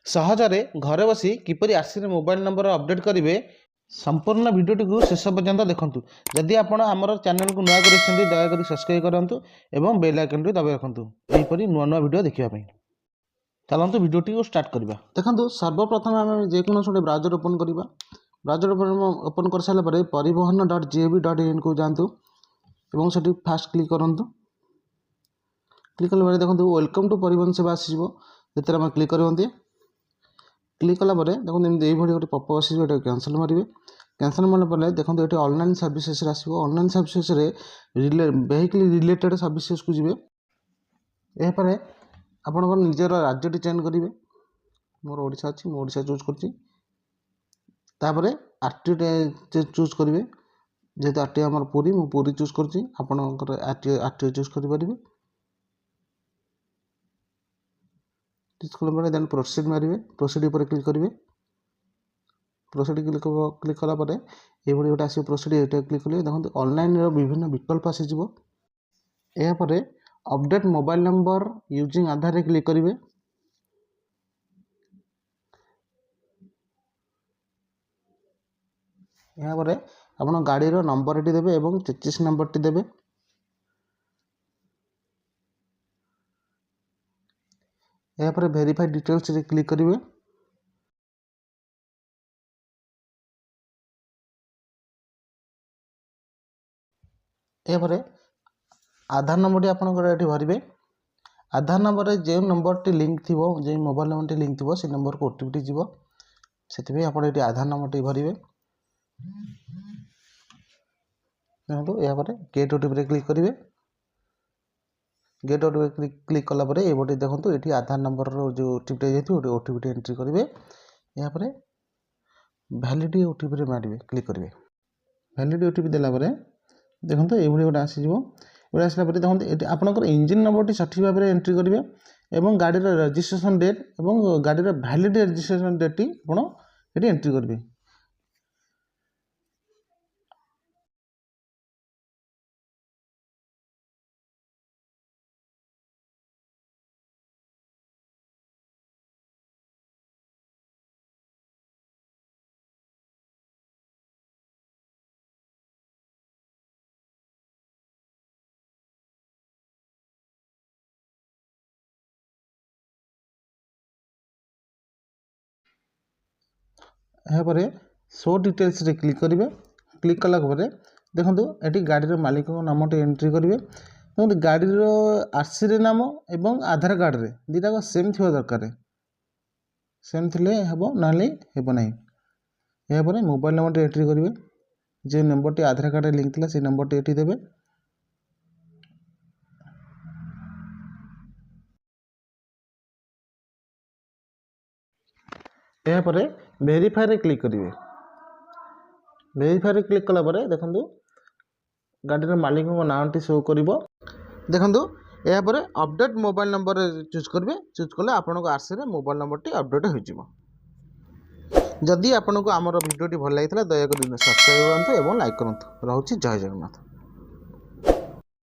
ସହଜରେ ଘରେ ବସି କିପରି ଆର୍ସିରେ ମୋବାଇଲ ନମ୍ବର ଅପଡେଟ୍ କରିବେ संपूर्ण भिडियोटी शेष पर्यंत देखंतु। जदि आपण आमर चैनल को नुआ करिसेंती दयाकरी सब्सक्राइब करंतु एवं बेल आइकन टी दबाइ रखंतु एहिपरि नुआ नुआ भिडियो देखिबा पई। चलंतु भिडियोटी को स्टार्ट करबा। देखंतु सर्वप्रथम आम जेकोनोस गोटे ब्राउजर ओपन करबा। ब्राउजर ओपन कर सारा परे परिवहन.gov.in को जांतु एवं सेठी फास्ट क्लिक करंतु। क्लिक कला परे देखंतु वेलकम टू परिवहन सेवा आसीबो जेतरा हम क्लिक करबंती। क्लिक कला परे देखो एमती एई भली गोटे पॉपअप आसीबो एटा कैंसिल मारिबे। कैंसिल मारला परे देखो एटी ऑनलाइन सर्विसेस आसीबो। ऑनलाइन सर्विसेस रे वेहिकल रिलेटेड सर्विसेस को जिवे। ए परे आपण को निजर राज्य टी चेंज करिवे। मोर ओडिसा अछि मो ओडिसा चूज करछि। तापरे आरटीओ चूज करिवे। जेतो आरटीओ हमर पुरी मो पुरी चूज करछि। आपणकर आरटीओ चूज करि परिबे। देन प्रोसीड मारिबे। प्रोसीड ऊपर क्लिक करिवे। प्रोसीड क्लिक कला परे ए भली गोटे आसी प्रोसीड एटा क्लिक करिवे। देखंतु ऑनलाइन रो विभिन्न विकल्प आसी जिवो। एहा परे अपडेट मोबाइल नंबर यूजिंग आधार रे क्लिक करिवे। एहा परे आपण गाड़ी रो नंबर टी देबे एवं चेसिस नंबर टी देबे। एहा परे वेरीफाई डिटेल्स रे क्लिक करिवे। एहा परे आधार नंबर टी आपण एठी भरिबे। आधार नंबर रे जे नंबर टी लिंक थिबो जे मोबाइल नंबर टी लिंक थिबो से नंबर को ओटीपी टी जिवो। सेति आपण एठी आधार नंबर टी भरिबे। देखो एहा परे गेट ओटीपी रे क्लिक करिवे। गेट ओटीपी क्लिक कला परे ए बोटे देखंतु एठी आधार नंबर रो जो ओटीपी टी जेथि ओटीपी टी एंट्री करिवे। एहा परे वैलिडिटी ओटीपी रे मारिवे क्लिक करिवे। वैलिडिटी ओटीपी देला परे देखंतु ए भली गोटे आसी जिवो। एबे आसला परे देखंतु एठी आपनकर इंजन नंबर टी सठिक भाबरे एंट्री करिवे एवं गाड़ी रो रजिस्ट्रेशन डेट एवं गाड़ी रो वैलिड रजिस्ट्रेशन डेट टी आपण एठी एंट्री करिवे। यहाँ पर शो डिटेल्स रे क्लिक करेंगे। क्लिक कला देखो ये गाड़ी मालिक नाम एंट्री करेंगे। देखो गाड़ी आरसी रे नाम एवं आधार कार्ड रे दीटा सेम थी दरकार। सेम थे हम ना हेब ना। यहाँ पर मोबाइल नंबर एंट्री करेंगे। जो नंबर टी आधार कार्ड लिंक थी से नंबर टी देवे। यहाँ पर वेरीफाई रे क्लिक करेंगे। वेरीफाई रे क्लिक कला देखो गाड़ी मालिक नाम टी शो कर। देखो यहाँ पर अपडेट मोबाइल नंबर चूज करेंगे। चूज कले आपको आरसी रे मोबाइल नंबर टी अपडेट हो। जदि आपको आमर भिडियोटी भल लगी दयाकोरी सब्सक्राइब करूँ और लाइक करूँ। रोचे जय जगन्नाथ।